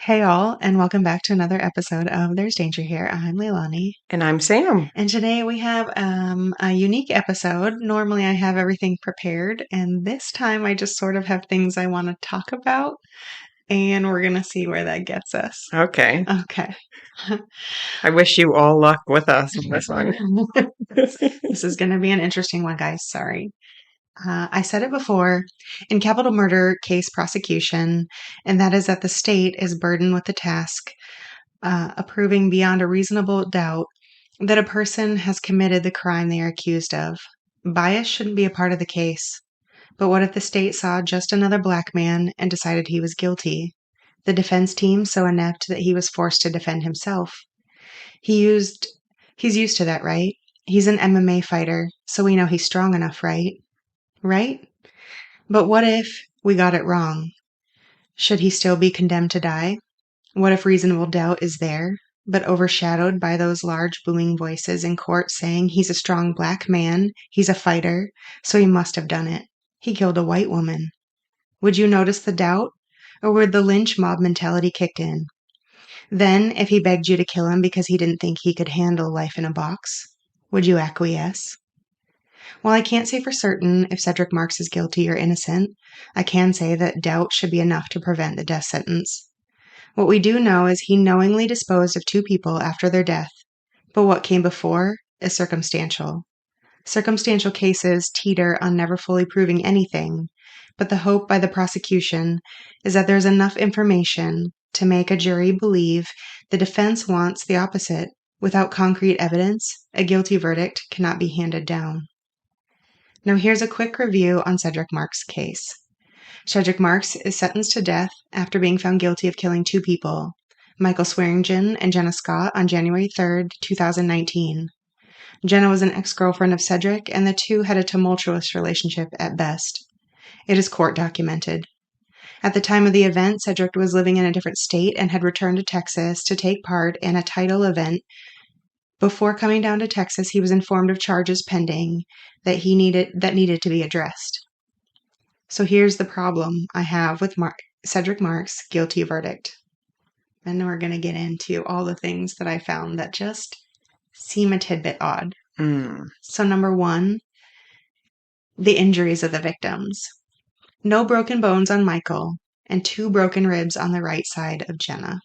Hey all, and welcome back to another episode of There's Danger Here. I'm Leilani, And I'm Sam. and today we have a unique episode. Normally I have everything prepared, and this time I just sort of have things I want to talk about, and we're gonna see where that gets us. Okay. Okay. I wish you all luck with us on this one. This is gonna be an interesting one, guys. Sorry. I said it before in capital murder case prosecution, and that is that the state is burdened with the task approving beyond a reasonable doubt that a person has committed the crime they are accused of. Bias shouldn't be a part of the case. But what if the state saw just another black man and decided he was guilty? The defense team so inept that he was forced to defend himself. He's used to that, right? He's an MMA fighter, so we know he's strong enough, right? Right? But what if we got it wrong? Should he still be condemned to die? What if reasonable doubt is there, but overshadowed by those large booming voices in court saying he's a strong black man, he's a fighter, so he must have done it. He killed a white woman. Would you notice the doubt? Or would the lynch mob mentality kick in? Then, if he begged you to kill him because he didn't think he could handle life in a box, would you acquiesce? While I can't say for certain if Cedric Marks is guilty or innocent, I can say that doubt should be enough to prevent the death sentence. What we do know is he knowingly disposed of two people after their death, but what came before is circumstantial. Circumstantial cases teeter on never fully proving anything, but the hope by the prosecution is that there's enough information to make a jury believe the defense wants the opposite. Without concrete evidence, a guilty verdict cannot be handed down. Now here's a quick review on Cedric Marks' case. Cedric Marks is sentenced to death after being found guilty of killing two people, Michael Swearingen and Jenna Scott, on January 3rd, 2019. Jenna was an ex-girlfriend of Cedric, and the two had a tumultuous relationship at best. It is court documented. At the time of the event, Cedric was living in a different state and had returned to Texas to take part in a title event. Before coming down to Texas, he was informed of charges pending that needed to be addressed. So here's the problem I have with Cedric Marks' guilty verdict. And we're going to get into all the things that I found that just seem a tidbit odd. So number one, the injuries of the victims. No broken bones on Michael and 2 broken ribs on the right side of Jenna.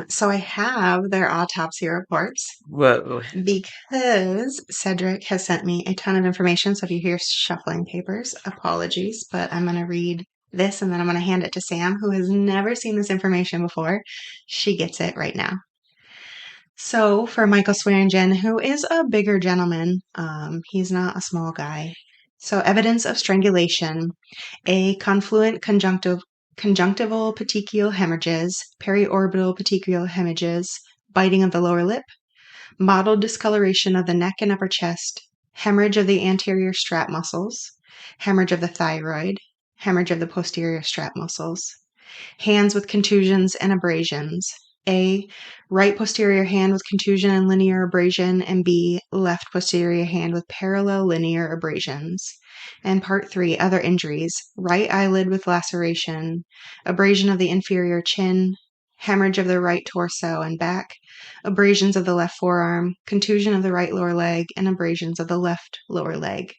So I have their autopsy reports. Whoa. Because Cedric has sent me a ton of information. So if you hear shuffling papers, apologies, but I'm going to read this and then I'm going to hand it to Sam, who has never seen this information before. She gets it right now. So for Michael Swearingen, who is a bigger gentleman, he's not a small guy. So evidence of strangulation, a confluent conjunctival petechial hemorrhages, periorbital petechial hemorrhages, biting of the lower lip, mottled discoloration of the neck and upper chest, hemorrhage of the anterior strap muscles, hemorrhage of the thyroid, hemorrhage of the posterior strap muscles, hands with contusions and abrasions. A, right posterior hand with contusion and linear abrasion, and B, left posterior hand with parallel linear abrasions. And part 3, other injuries, right eyelid with laceration, abrasion of the inferior chin, hemorrhage of the right torso and back, abrasions of the left forearm, contusion of the right lower leg, and abrasions of the left lower leg.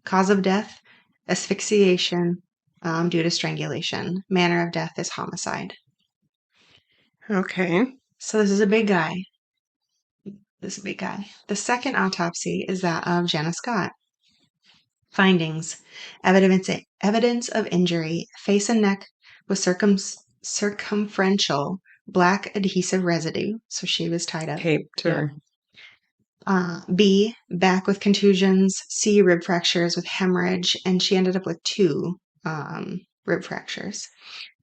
Cause of death, asphyxiation due to strangulation. Manner of death is homicide. Okay. So this is a big guy. The second autopsy is that of Jenna Scott. Findings. Evidence of injury. Face and neck with circumferential black adhesive residue. So she was tied up. Taped her. B, back with contusions. C, rib fractures with hemorrhage. And she ended up with 2 rib fractures.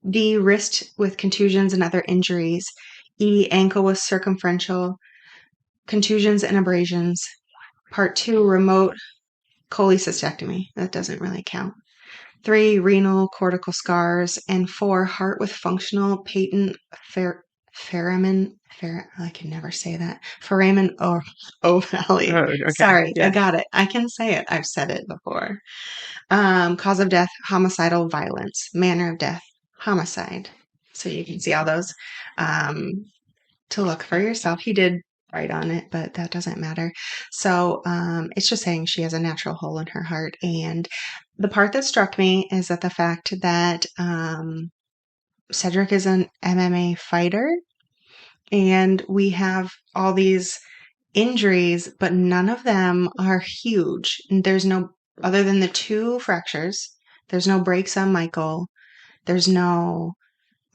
D, wrist with contusions and other injuries. E, ankle with circumferential contusions and abrasions. Part 2, remote cholecystectomy. That doesn't really count. 3, renal cortical scars. And 4, heart with functional patent foramen. I can never say that. Foramen ovale. Oh, okay. Sorry, Yeah. I got it. I can say it. I've said it before. Cause of death, homicidal violence. Manner of death, homicide. So you can see all those to look for yourself. He did write on it, but that doesn't matter. So it's just saying she has a natural hole in her heart. And the part that struck me is that the fact that Cedric is an MMA fighter and we have all these injuries, but none of them are huge. There's no, other than the 2 fractures, there's no breaks on Michael. There's no,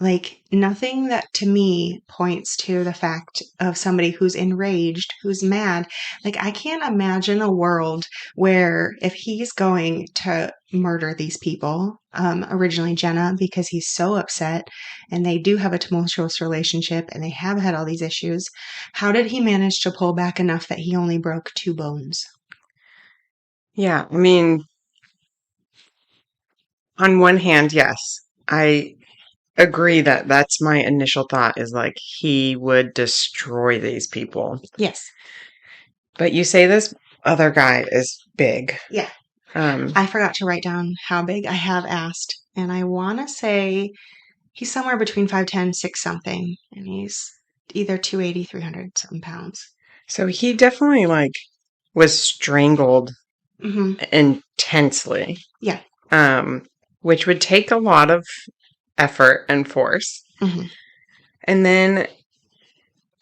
like, nothing that to me points to the fact of somebody who's enraged, who's mad. Like, I can't imagine a world where if he's going to murder these people, originally Jenna, because he's so upset and they do have a tumultuous relationship and they have had all these issues, how did he manage to pull back enough that he only broke 2 bones? Yeah, I mean, on one hand, yes, I agree that that's my initial thought is like he would destroy these people. Yes. But you say this other guy is big. Yeah. Um, I forgot to write down how big. I have asked, and I want to say he's somewhere between 5'10", 6 something, and he's either 280, 300 something pounds. so he definitely like was strangled Hmm. intensely, Yeah. which would take a lot of effort and force. Hmm. And then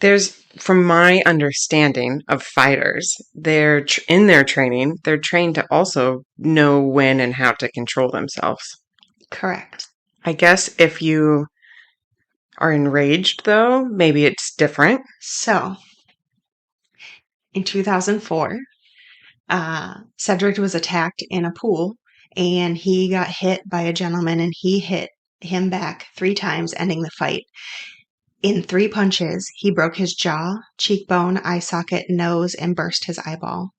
there's, from my understanding of fighters, they're in their training, they're trained to also know when and how to control themselves. Correct. I guess if you are enraged, though, maybe it's different. So, in 2004, Cedric was attacked in a pool, and he got hit by a gentleman, and he hit him back 3 times, ending the fight. In 3 punches, he broke his jaw, cheekbone, eye socket, nose, and burst his eyeball.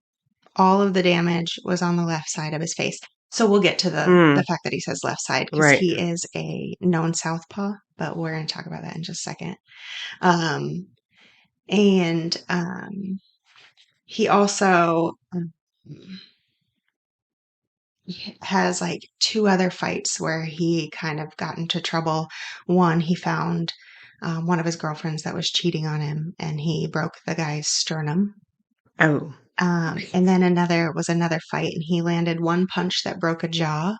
All of the damage was on the left side of his face. So we'll get to the fact that he says left side because Right. he is a known southpaw, but we're going to talk about that in just a second. And he also has like 2 other fights where he kind of got into trouble. One, he found one of his girlfriends that was cheating on him, and he broke the guy's sternum. Oh. And then another fight, and he landed 1 punch that broke a jaw,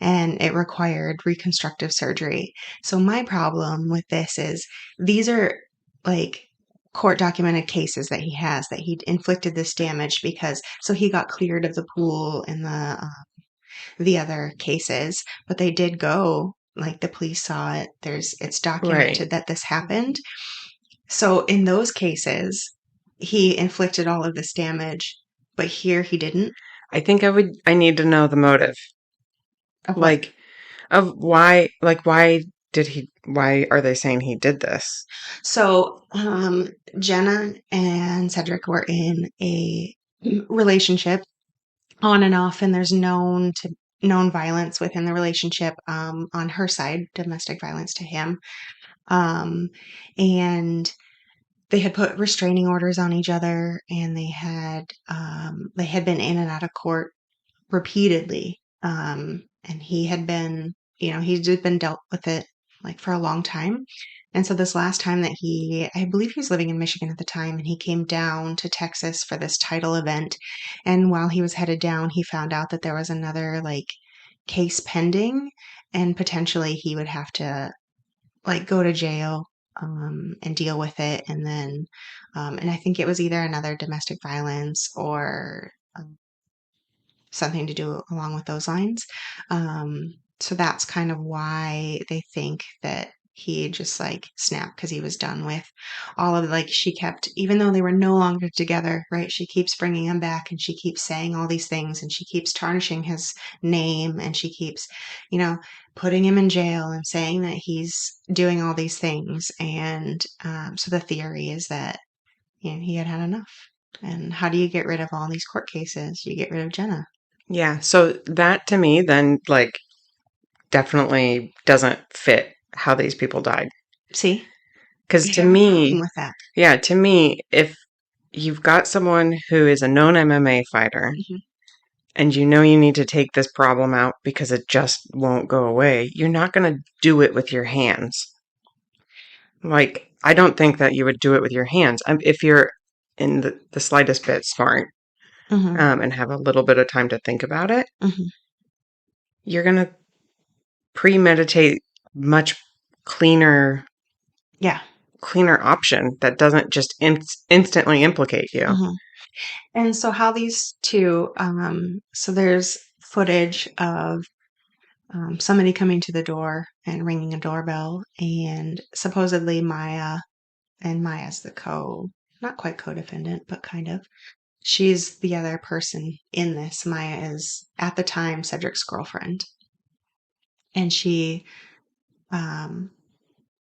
and it required reconstructive surgery. So my problem with this is these are like court documented cases that he has that he inflicted this damage because so he got cleared of the pool and the other cases, but they did go, like the police saw it. It's documented Right. that this happened. So in those cases, he inflicted all of this damage, but here he didn't. I think I need to know the motive. Of what? Like, why are they saying he did this? So Jenna and Cedric were in a relationship on and off, and there's known violence within the relationship on her side, domestic violence to him. And they had put restraining orders on each other, and they had been in and out of court repeatedly. And he had been, he'd just been dealt with it like for a long time. And so this last time that I believe he was living in Michigan at the time, and he came down to Texas for this title event. And while he was headed down, he found out that there was another like case pending, and potentially he would have to like go to jail and deal with it. And then, and I think it was either another domestic violence or something to do along with those lines. So that's kind of why they think that he just like snapped because he was done with all of like she kept even though they were no longer together, right? She keeps bringing him back and she keeps saying all these things and she keeps tarnishing his name and she keeps, putting him in jail and saying that he's doing all these things. And so the theory is that he had had enough. And how do you get rid of all these court cases? You get rid of Jenna. Yeah, so that to me then like definitely doesn't fit how these people died. See? Because I to have a me, problem with that. yeah, to me, if you've got someone who is a known MMA fighter Mhm. and you know you need to take this problem out because it just won't go away, you're not going to do it with your hands. Like, I don't think that you would do it with your hands. If you're in the slightest bit smart, Hmm. and have a little bit of time to think about it, Hmm. you're going to premeditate much cleaner Yeah. cleaner option that doesn't just instantly implicate you. Hmm. And so how these two, so there's footage of somebody coming to the door and ringing a doorbell, and supposedly Maya, and Maya's the not quite co-defendant, but kind of. She's the other person in this. Maya is, at the time, Cedric's girlfriend, and she um,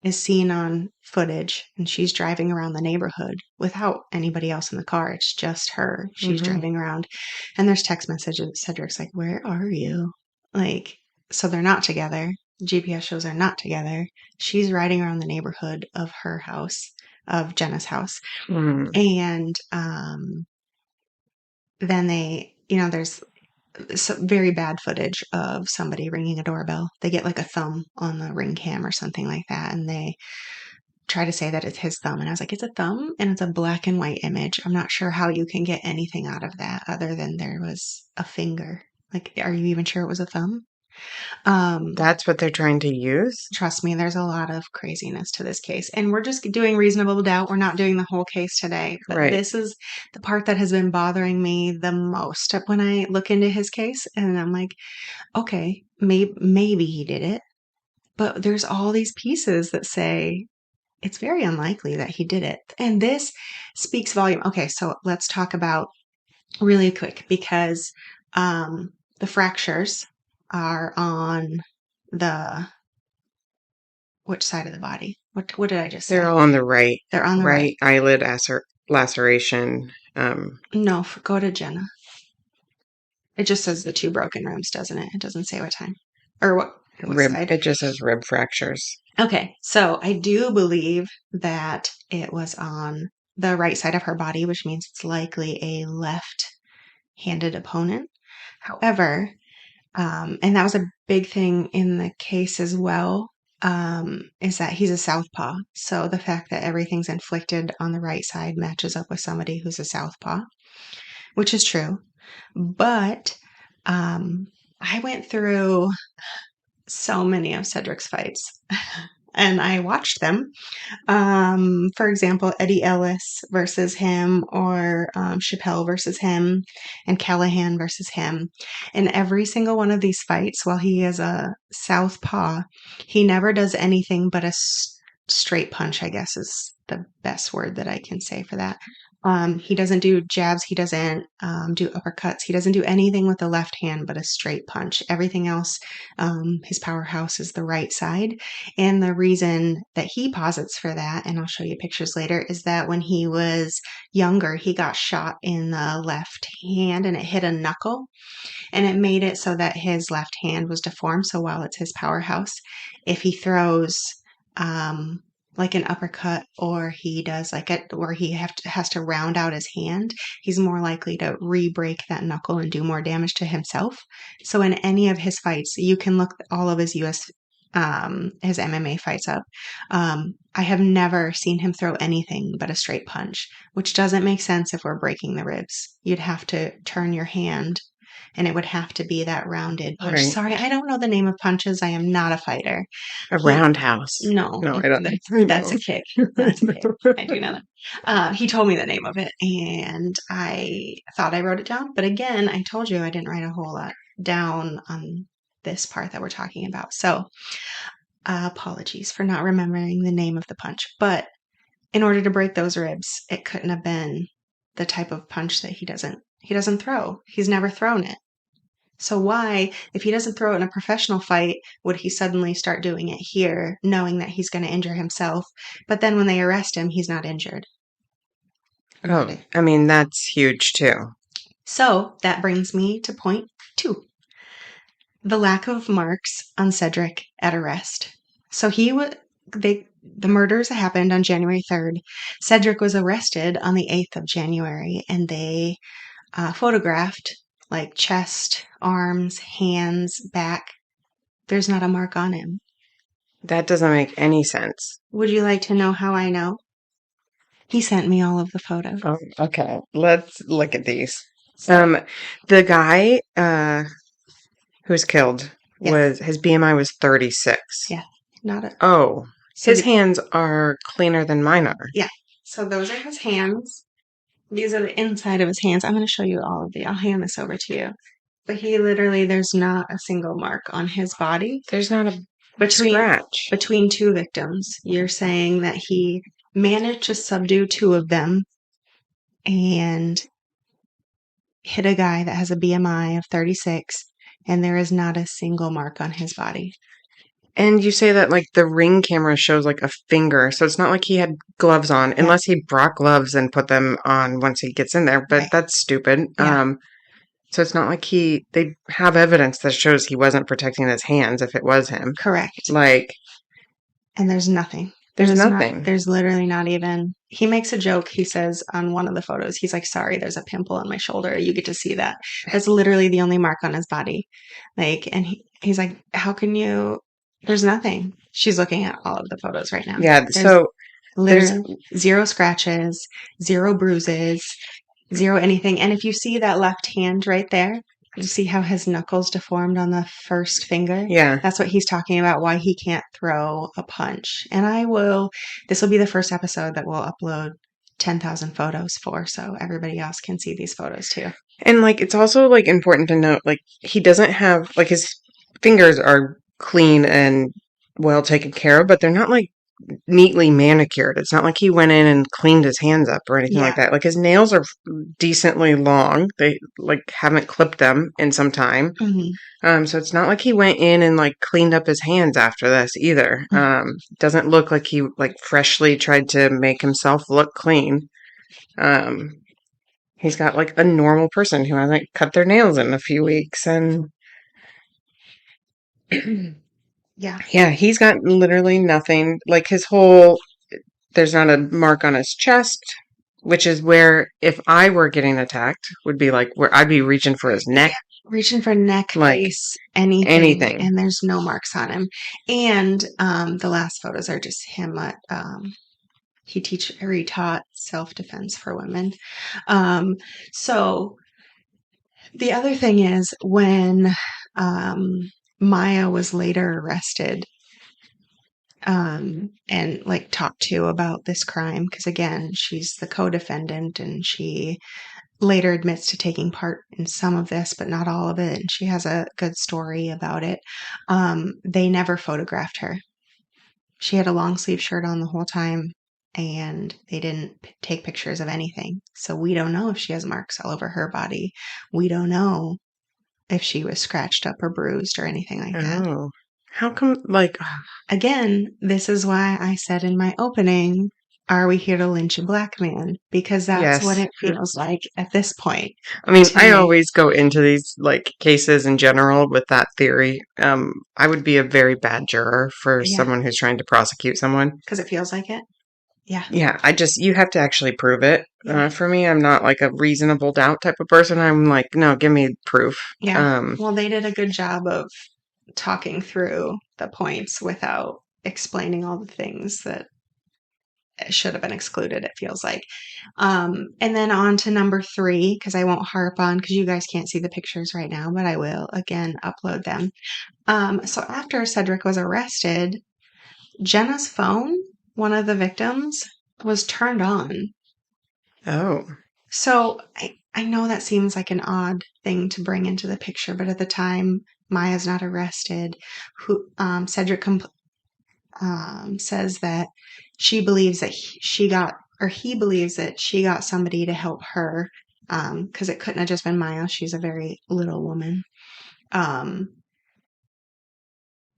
is seen on footage, and she's driving around the neighborhood without anybody else in the car. It's just her. She's Hmm. driving around, and there's text messages. Cedric's like, "Where are you?" Like, so they're not together. GPS shows they're not together. She's riding around the neighborhood of her house, of Jenna's house, Mm. and then there's some very bad footage of somebody ringing a doorbell. They get like a thumb on the ring cam or something like that, and they try to say that it's his thumb. And I was like, it's a thumb and it's a black and white image. I'm not sure how you can get anything out of that other than there was a finger. Like, are you even sure it was a thumb? That's what they're trying to use? Trust me, there's a lot of craziness to this case. And we're just doing reasonable doubt. We're not doing the whole case today. But Right. this is the part that has been bothering me the most when I look into his case. And I'm like, okay, maybe he did it. But there's all these pieces that say it's very unlikely that he did it. And this speaks volume. Okay, so let's talk about really quick, because the fractures are on the which side of the body? What did I just They're say? all on the right. They're on the right. Right eyelid laceration. No, go to Jenna. It just says the two broken ribs, doesn't it? It doesn't say what time or what Rib. side. It just says rib fractures. Okay, so I do believe that it was on the right side of her body, which means it's likely a left-handed opponent. However, and that was a big thing in the case as well, is that he's a southpaw. So the fact that everything's inflicted on the right side matches up with somebody who's a southpaw, which is true. But um, I went through so many of Cedric's fights and I watched them. For example, Eddie Ellis versus him, or Chappelle versus him, and Callahan versus him. In every single one of these fights, while he is a southpaw, he never does anything but a straight punch, I guess is the best word that I can say for that. He doesn't do jabs. He doesn't do uppercuts. He doesn't do anything with the left hand but a straight punch. Everything else, his powerhouse is the right side. And the reason that he posits for that, and I'll show you pictures later, is that when he was younger, he got shot in the left hand and it hit a knuckle, and it made it so that his left hand was deformed. So while it's his powerhouse, if he throws um, like an uppercut, or he does like it where he has to round out his hand, he's more likely to re-break that knuckle and do more damage to himself. So in any of his fights, you can look all of his his MMA fights up. I have never seen him throw anything but a straight punch, which doesn't make sense if we're breaking the ribs. You'd have to turn your hand and it would have to be that rounded punch. Right. Sorry, I don't know the name of punches. I am not a fighter. A He roundhouse. no, No, I don't know. I that's know. a kick. I That's a kick. know. I do know that. He told me the name of it, and I thought I wrote it down. But again, I told you I didn't write a whole lot down on this part that we're talking about. So apologies for not remembering the name of the punch. But in order to break those ribs, it couldn't have been the type of punch that he doesn't throw. He's never thrown it. So why, if he doesn't throw it in a professional fight, would he suddenly start doing it here, knowing that he's going to injure himself? But then when they arrest him, he's not injured. Oh, I mean, that's huge too. So that brings me to point 2. The lack of marks on Cedric at arrest. So the murders happened on January 3rd. Cedric was arrested on the 8th of January, and they photographed like chest, arms, hands, back. There's not a mark on him. That doesn't make any sense. Would you like to know how I know? He sent me all of the photos. Oh, okay. Let's look at these. The guy who was killed Yes. was his BMI was 36. Yeah. Not a. Oh, So his hands are cleaner than mine are. yeah. So those are his hands. These are the inside of his hands. I'm going to show you all of the. I'll hand this over to you. But he literally, there's not a single mark on his body There's not a between scratch. between two victims. You're saying that he managed to subdue two of them and hit a guy that has a BMI of 36, and there is not a single mark on his body. And you say that like the ring camera shows like a finger, so it's not like he had gloves on, Yeah. unless he brought gloves and put them on once he gets in there. But Right. that's stupid. Yeah. So it's not like they have evidence that shows he wasn't protecting his hands if it was him. Correct. Like, And there's nothing. there's There's nothing. There's literally not even. He makes a joke. He says on one of the photos, he's like, "Sorry, there's a pimple on my shoulder. You get to see that." That's literally the only mark on his body. Like, and he's like, "How can you?" There's nothing. She's looking at all of the photos right now. Yeah, There's so there's literally zero scratches, zero bruises, zero anything. And if you see that left hand right there, you see how his knuckles deformed on the first finger? yeah. That's what he's talking about, why he can't throw a punch. And this will be the first episode that we'll upload 10,000 photos for, so everybody else can see these photos too. And like it's also like important to note like he doesn't have like his fingers are clean and well taken care of, but they're not like neatly manicured. It's not like he went in and cleaned his hands up or anything like Yeah. that. Like his nails are decently long. They like haven't clipped them in some time. So it's not like he went in and like cleaned up his hands after this either. Doesn't look like he like freshly tried to make himself look clean. He's got like a normal person who hasn't cut their nails in a few weeks and Yeah. he's got literally nothing. Like his whole there's not a mark on his chest, which is where if I were getting attacked would be like where I'd be reaching for his neck. Reaching for neck, Like, face, anything, anything. and there's no marks on him. And the last photos are just him at he taught self-defense for women. So the other thing is when Maya was later arrested and like talked to about this crime, because again, she's the co-defendant and she later admits to taking part in some of this, but not all of it. And she has a good story about it. They never photographed her. She had a long sleeve shirt on the whole time, and they didn't take pictures of anything. So we don't know if she has marks all over her body. We don't know if she was scratched up or bruised or anything like that. Oh. How come, like, Again, this is why I said in my opening, are we here to lynch a black man? Because that's what yes. it feels like at this point. I mean, to I me. always go into these like cases in general with that theory. I would be a very bad juror for Yeah. someone who's trying to prosecute someone. Because it feels like it. Yeah. Yeah, you have to actually prove it. Yeah. For me, I'm not like a reasonable doubt type of person. I'm like, no, give me proof. Yeah. Well, they did a good job of talking through the points without explaining all the things that should have been excluded, it feels like. And then on to number 3, because I won't harp on, because you guys can't see the pictures right now, but I will, again, upload them. So after Cedric was arrested, Jenna's phone, one of the victims, was turned on. Oh. So I know that seems like an odd thing to bring into the picture, but at the time, Maya's not arrested. Cedric says that she believes that he believes that she got somebody to help her, because it couldn't have just been Maya. She's a very little woman.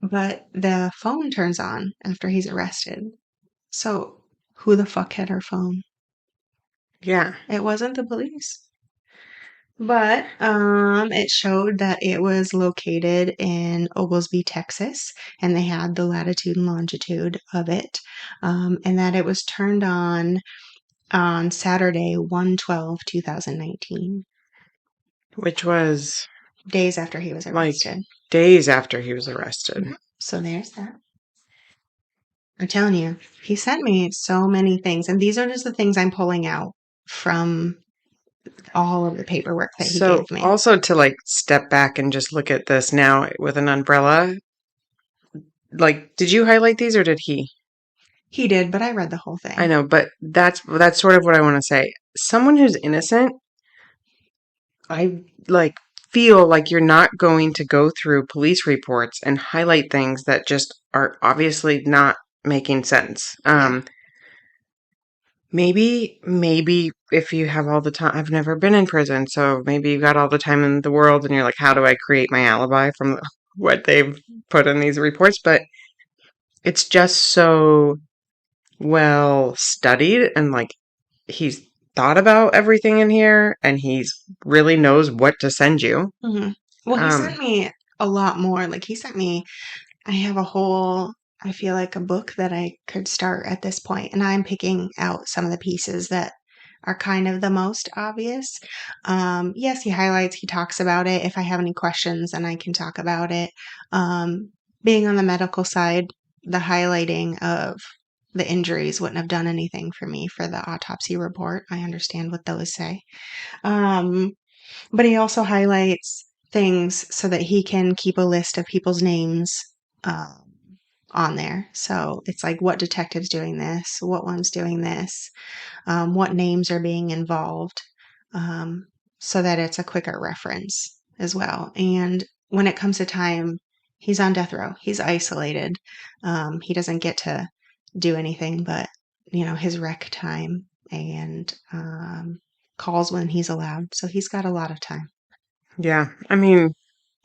But the phone turns on after he's arrested. So who the fuck had her phone? Yeah. It wasn't the police. But it showed that it was located in Oglesby, Texas, and they had the latitude and longitude of it, and that it was turned on Saturday, 1/12/2019. Which was Days after he was like arrested. days after he was arrested. So there's that. I'm telling you, he sent me so many things, and these are just the things I'm pulling out from all of the paperwork that he So gave me. also to like step back and just look at this now with an umbrella, like did you highlight these or did he? He did, but I read the whole I thing. know, but that's sort of what I want to say. Someone who's innocent, I like feel like you're not going to go through police reports and highlight things that just are obviously not making sense. Yeah. Maybe if you have all the time, I've never been in prison, so maybe you got all the time in the world and you're like, how do I create my alibi from what they've put in these reports? But it's just so well studied and like he's thought about everything in here and he's really knows what to send you. hmm Well, he Um, sent me a lot more. Like, he sent me, I have a whole, I feel like a book that I could start at this point, and I'm picking out some of the pieces that are kind of the most obvious. Yes, he highlights, he talks about it. If I have any questions, then I can talk about it. Um, Being on the medical side, the highlighting of the injuries wouldn't have done anything for me for the autopsy report. I understand what those say. Um, but he also highlights things so that he can keep a list of people's names um, on there. So it's like what detective's doing this, what one's doing this, what names are being involved, um, so that it's a quicker reference as well. And when it comes to time, he's on death row. He's isolated. He doesn't get to do anything but, his rec time and calls when he's allowed. So he's got a lot of time. yeah, I mean,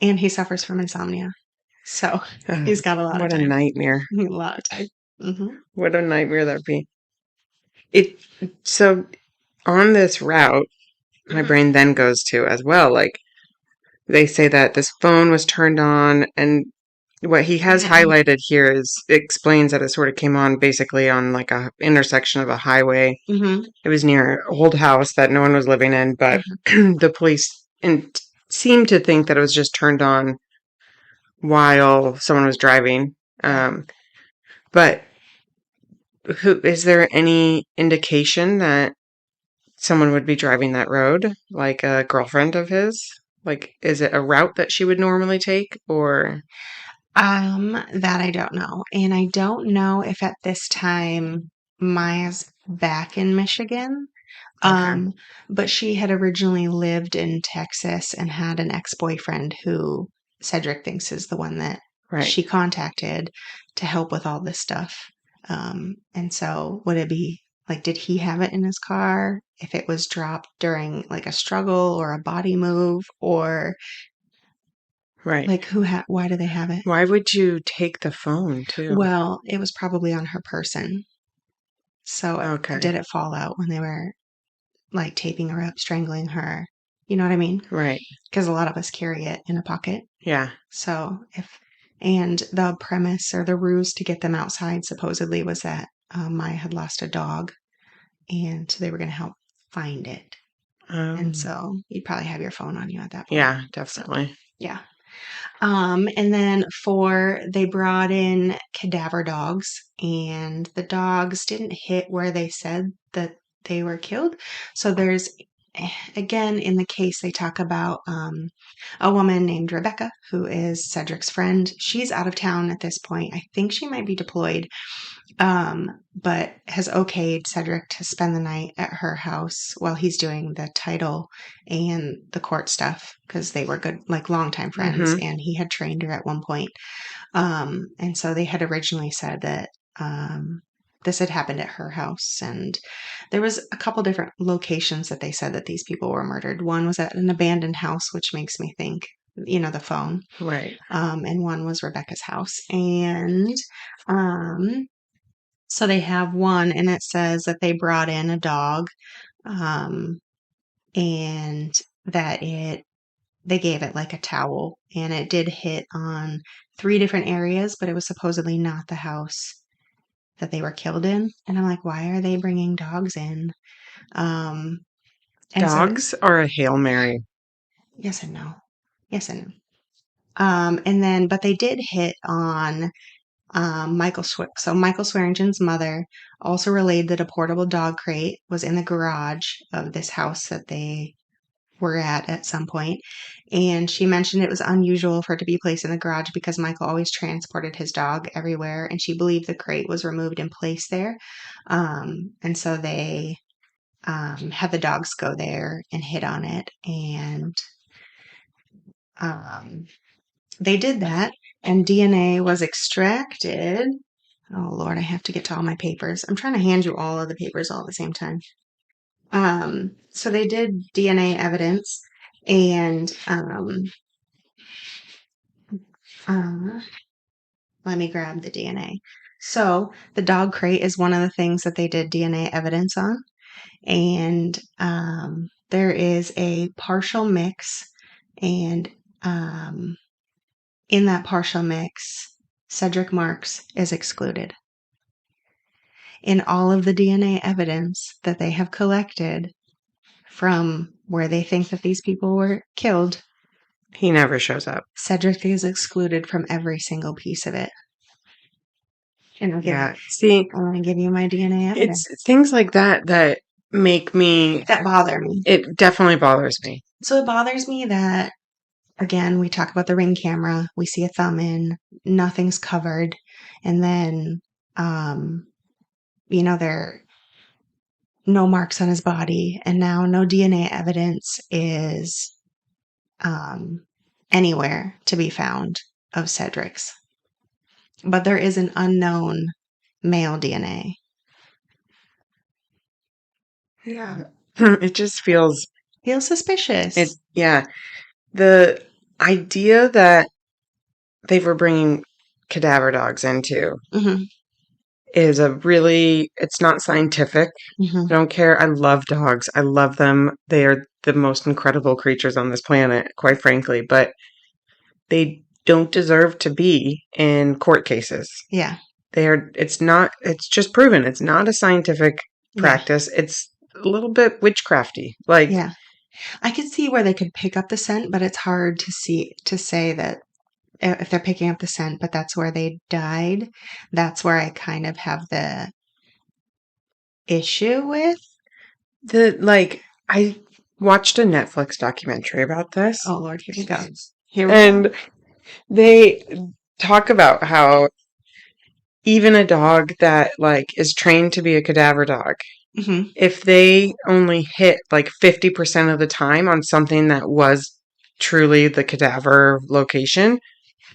And he suffers from insomnia. So he's got a lot of what a time. nightmare. A lot of time. Hmm What a nightmare that'd be. It so on this route, my hmm brain then goes to as well, like they say that this phone was turned on and what he has hmm highlighted here is explains that it sort of came on basically on like a intersection of a highway. hmm It was near an old house that no one was living in, but the police seemed to think that it was just turned on while someone was driving. Yeah. Um, but who is there any indication that someone would be driving that road, like a girlfriend of his? Like, is it a route that she would normally take, or That I don't know. And I don't know if at this time Maya's back in Michigan. okay, Um, but she had originally lived in Texas and had an ex-boyfriend who Cedric thinks is the one that right, she contacted to help with all this stuff. And so would it be like, did he have it in his car? If it was dropped during like a struggle or a body move, or right? like why do they have it? Why would you take the phone too? Well, it was probably on her person. So Okay, did it fall out when they were like taping her up, strangling her? You know what I mean? right, Because a lot of us carry it in a pocket. yeah. So and the premise or the ruse to get them outside supposedly was that Maya had lost a dog, and so they were going to help find it. And Um, so you'd probably have your phone on you at that point. yeah, So definitely. yeah. And then they brought in cadaver dogs, and the dogs didn't hit where they said that they were killed. So again, in the case, they talk about a woman named Rebecca, who is Cedric's friend. She's out of town at this point. I think she might be deployed, but has okayed Cedric to spend the night at her house while he's doing the title and the court stuff because they were good, like longtime friends, Mm-hmm. and he had trained her at one point. And so they had originally said that this had happened at her house, and there was a couple different locations that they said that these people were murdered. One was at an abandoned house, which makes me think, the phone. Right. And one was Rebecca's house, and um, so they have one, and it says that they brought in a dog, um, and that they gave it like a towel, and it did hit on three different areas, but it was supposedly not the house that they were killed in. And I'm like, why are they bringing dogs in? Um, and so, Dogs are a Hail Mary. yes and no, yes and no. And then, but they did hit on Michael Swearingen's mother also relayed that a portable dog crate was in the garage of this house that they were at some point. And she mentioned it was unusual for it to be placed in the garage because Michael always transported his dog everywhere. And she believed the crate was removed and placed there. And so they had the dogs go there and hit on it. And um, they did that. And DNA was extracted. Oh Lord, I have to get to all my papers. I'm trying to hand you all of the papers all at the same time. So they did DNA evidence and uh, let me grab the DNA. So the dog crate is one of the things that they did DNA evidence on. And there is a partial mix. And in that partial mix, Cedric Marks is excluded. In all of the DNA evidence that they have collected from where they think that these people were killed, He never shows up. Cedric is excluded from every single piece of it. And See, I want to give you my DNA evidence. it's things like that that make me. That bother me. It definitely bothers me. So it bothers me that, again, we talk about the Ring camera. We see a thumb in, nothing's covered. And then, there are no marks on his body. And now no DNA evidence is anywhere to be found of Cedric's. But there is an unknown male DNA. Yeah. It just feels suspicious. The idea that they were bringing cadaver dogs into is it's not scientific. I don't care. I love dogs. I love them. They are the most incredible creatures on this planet, quite frankly, but they don't deserve to be in court cases. Yeah. It's just proven. It's not a scientific practice. Yeah. It's a little bit witchcrafty. Yeah. I could see where they could pick up the scent, but it's hard to say that if they're picking up the scent, but that's where they died. That's where I kind of have the issue with. I watched a Netflix documentary about this. Oh Lord, here we go. And they talk about how even a dog that is trained to be a cadaver dog, if they only hit 50% of the time on something that was truly the cadaver location,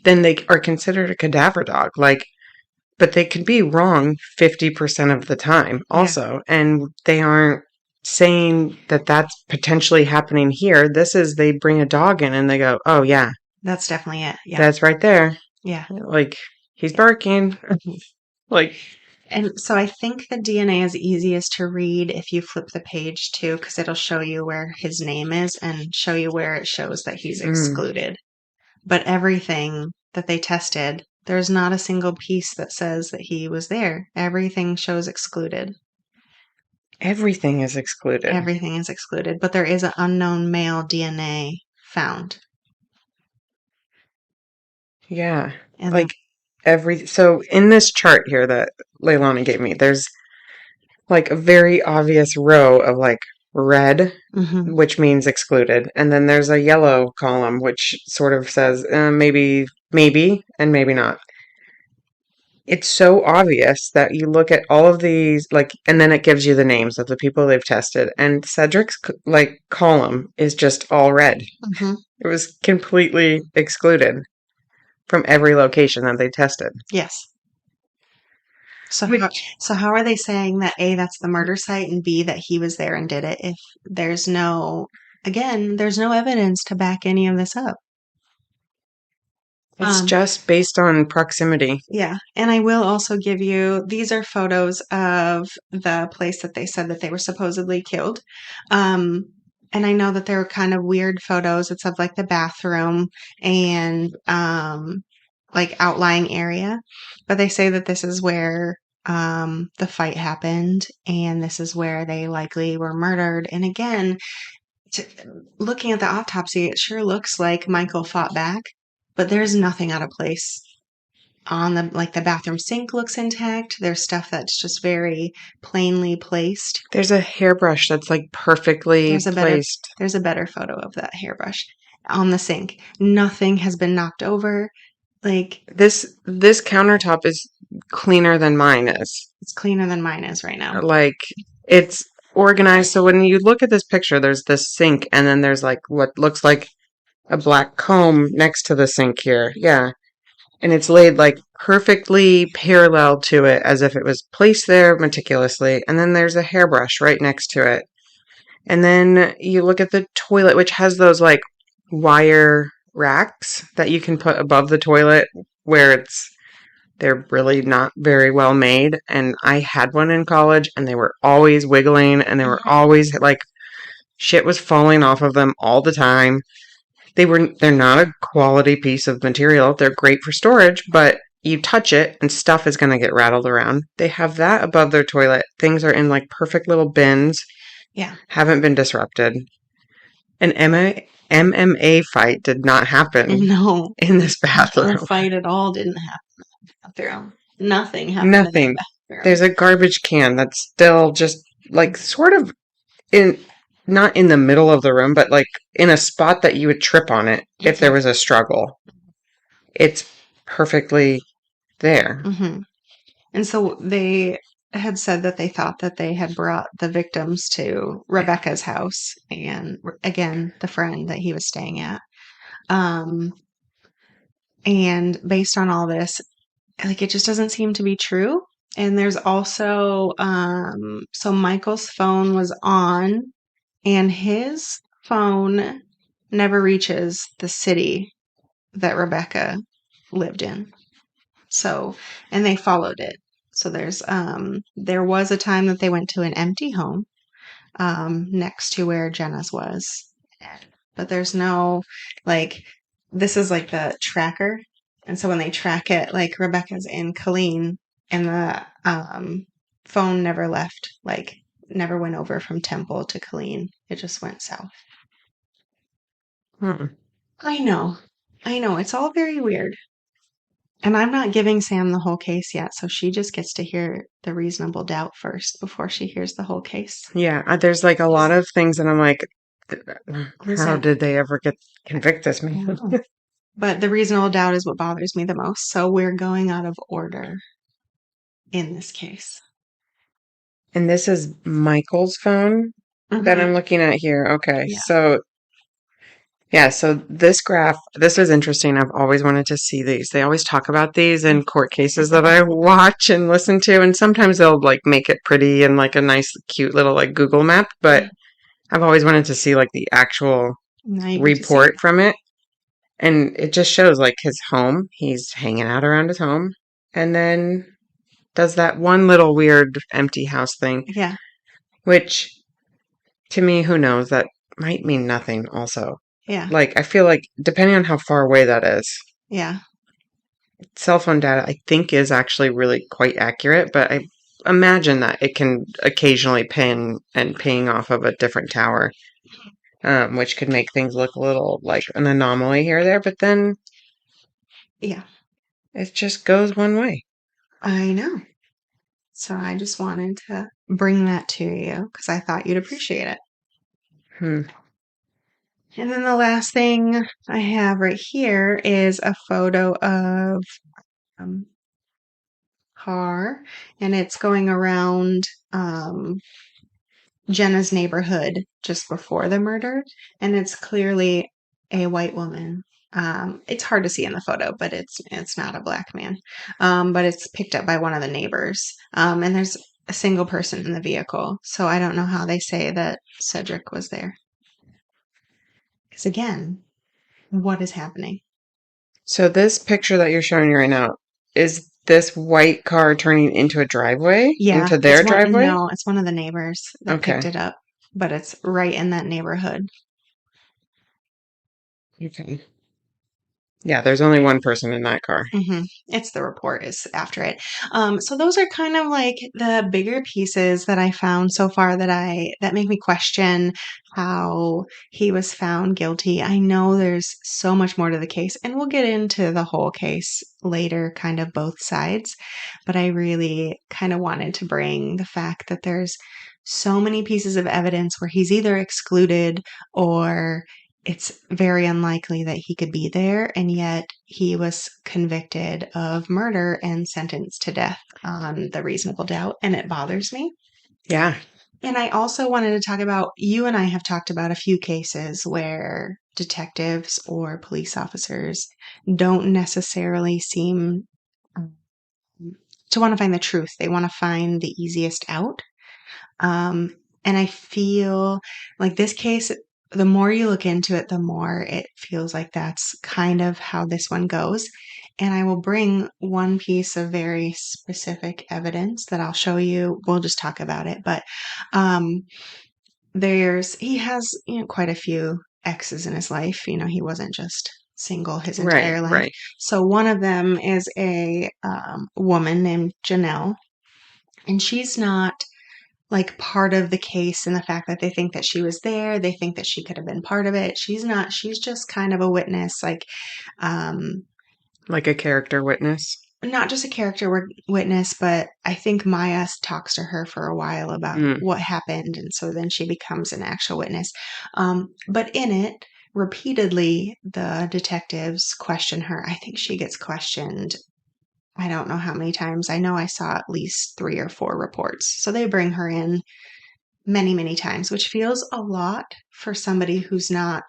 then they are considered a cadaver dog. But they could be wrong 50% of the time also. Yeah. And they aren't saying that that's potentially happening here. They bring a dog in and they go, oh yeah. That's definitely it. Yeah. That's right there. Yeah. He's barking. And so I think the DNA is easiest to read if you flip the page too, because it'll show you where his name is and show you where it shows that he's excluded. But everything that they tested, there's not a single piece that says that he was there. Everything shows excluded. Everything is excluded. Everything is excluded, but there is an unknown male DNA found. Yeah. So in this chart here that Leilani gave me, there's a very obvious row of red, which means excluded. And then there's a yellow column, which sort of says maybe, and maybe not. It's so obvious that you look at all of these, and then it gives you the names of the people they've tested. And Cedric's column is just all red. It was completely excluded from every location that they tested. Yes. So how are they saying that A, that's the murder site, and B, that he was there and did it if there's no evidence to back any of this up? It's just based on proximity. Yeah. And I will also give you, these are photos of the place that they said that they were supposedly killed. And I know that they were kind of weird photos. It's of the bathroom and outlying area. But they say that this is where the fight happened and this is where they likely were murdered. And again, looking at the autopsy, it sure looks like Michael fought back, but there's nothing out of place. on the bathroom sink looks intact. There's stuff that's just very plainly placed. There's a hairbrush that's like perfectly There's a better placed. there's a better photo of that hairbrush on the sink. Nothing has been knocked over. Like, This countertop is cleaner than mine is. it's cleaner than mine is right now. Like it's organized. So when you look at this picture, there's this sink and then there's like what looks like a black comb next to the sink here. Yeah. And it's laid like perfectly parallel to it as if it was placed there meticulously. And then there's a hairbrush right next to it. And then you look at the toilet, which has those like wire racks that you can put above the toilet where they're really not very well made. And I had one in college and they were always wiggling and they were always like shit was falling off of them all the time. They're not a quality piece of material. They're great for storage, but you touch it and stuff is going to get rattled around. They have that above their toilet. Things are in like perfect little bins. Yeah. Haven't been disrupted. An MMA fight did not happen No. in this bathroom. The fight at all didn't happen in the bathroom. Nothing happened Nothing. in the bathroom. There's a garbage can that's still just like sort of in not in the middle of the room, but like in a spot that you would trip on it if there was a struggle. It's perfectly there. Mm-hmm. And so they had said that they thought that they had brought the victims to Rebecca's house and again, the friend that he was staying at. And based on all this, like it just doesn't seem to be true. And there's also, so Michael's phone was on and his phone never reaches the city that Rebecca lived in. So, and they followed it. So there was a time that they went to an empty home, next to where Jenna's was. But there's no, like, this is like the tracker. And so when they track it, like Rebecca's in Colleen and the, phone never left, like never went over from Temple to Colleen. It just went south. I know. It's all very weird. And I'm not giving Sam the whole case yet, so she just gets to hear the reasonable doubt first before she hears the whole case. Yeah, there's like a lot of things that I'm like, how did they ever convict this man? But the reasonable doubt is what bothers me the most. So we're going out of order in this case. And this is Michael's phone that I'm looking at here. Okay, Yeah. So this graph, this is interesting. I've always wanted to see these. They always talk about these in court cases that I watch and listen to, and sometimes they'll like make it pretty and like a nice, cute little like Google map, but I've always wanted to see like the actual report from it. And it just shows like his home. He's hanging out around his home and then does that one little weird empty house thing. Yeah. Which to me, who knows, that might mean nothing also. Yeah. Like, I feel like, depending on how far away that is. Yeah. Cell phone data, I think, is actually really quite accurate, but I imagine that it can occasionally ping off of a different tower, which could make things look a little like an anomaly here or there, but then... Yeah. It just goes one way. I know. So I just wanted to bring that to you because I thought you'd appreciate it. And then the last thing I have right here is a photo of car, and it's going around Jenna's neighborhood just before the murder, and it's clearly a white woman. It's hard to see in the photo, but it's not a black man. But it's picked up by one of the neighbors. And there's a single person in the vehicle. So I don't know how they say that Cedric was there. Because again, what is happening? So this picture that you're showing me right now, is this white car turning into a driveway? Yeah. Into their driveway? No, it's one of the neighbors that picked it up. But it's right in that neighborhood. Okay. Yeah, there's only one person in that car. It's the report is after it. So those are kind of like the bigger pieces that I found so far that make me question how he was found guilty. I know there's so much more to the case, and we'll get into the whole case later, kind of both sides. But I really kind of wanted to bring the fact that there's so many pieces of evidence where he's either excluded or it's very unlikely that he could be there, and yet he was convicted of murder and sentenced to death on the reasonable doubt, and it bothers me. Yeah. And I also wanted to talk about you and I have talked about a few cases where detectives or police officers don't necessarily seem to want to find the truth. They want to find the easiest out. And I feel like this case, the more you look into it, the more it feels like that's kind of how this one goes. And I will bring one piece of very specific evidence that I'll show you. We'll just talk about it. But um, he has, quite a few exes in his life. He wasn't just single his Right, entire life. right. So one of them is a woman named Janelle, and she's not like part of the case in the fact that they think that she was there. They think that she could have been part of it. She's not. She's just kind of a witness, um, Like a character witness. not just a character witness, but I think Maya talks to her for a while about Mm. what happened. And so then she becomes an actual witness. But in it, repeatedly, the detectives question her. I think she gets questioned. I don't know how many times. I know I saw at least 3 or 4 reports. So they bring her in many, many times, which feels a lot for somebody who's not